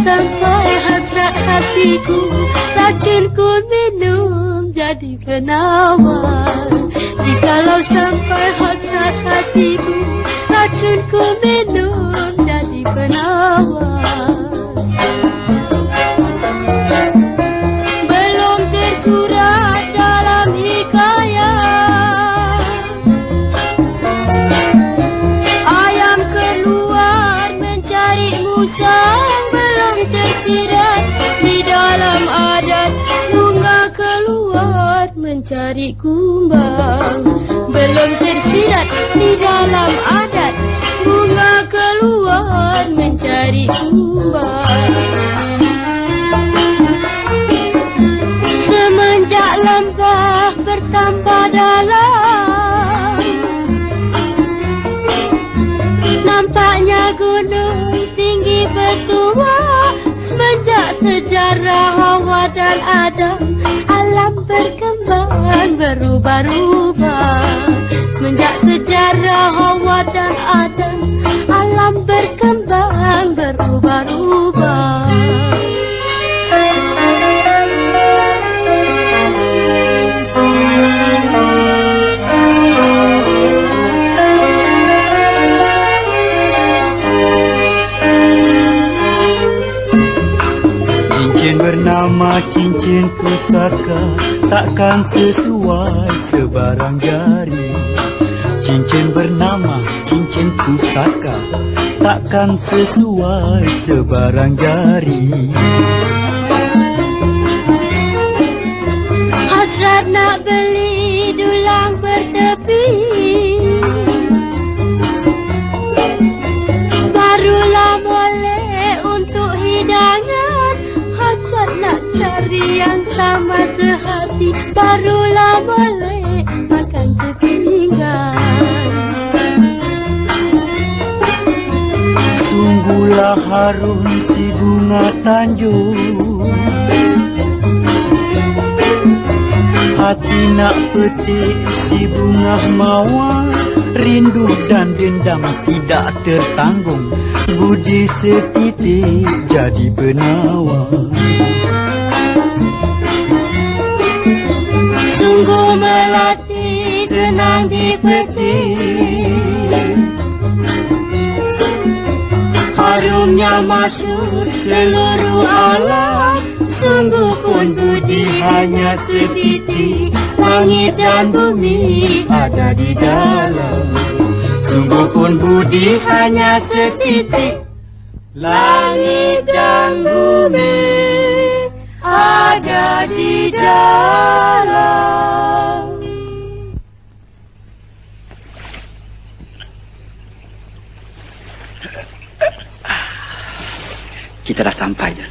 sampai hasrat hatiku, racunku minum jadi penawar. Jikalau sampai hasrat hatiku, racunku minum jadi penawar. Belum tersurat dalam hikayat, ayam keluar mencari musang. Belum tersirat di dalam adat, bunga keluar mencari kumbang. Belum tersirat di dalam adat, bunga keluar mencari kumbang. Semenjak lembah bertambah dalam, nampaknya gunung tinggi bertua. Semenjak sejarah Hawa dan Adam, alam berkembang berubah-ubah. Semenjak sejarah Hawa dan Adam, alam berkembang berubah-ubah. Cincin bernama cincin pusaka takkan sesuai sebarang jari. Cincin bernama cincin pusaka takkan sesuai sebarang jari. Hasrat nak beli dulang bertepi, barulah boleh untuk hidangan. Hajat nak cari yang sama sehati, barulah boleh makan sepinggan. Sungguhlah harum si bunga tanjung, hati nak petik si bunga mawar. Rindu dan dendam tidak tertanggung, budi setitik jadi penawar. Sungguh melati senang dipetik, harumnya masuk seluruh alam. Sungguh pun budi hanya setitik, langit dan bumi ada di dalam. Sungguh pun budi hanya setitik, langit dan bumi ada di dalam. Kita dah sampai, Jan.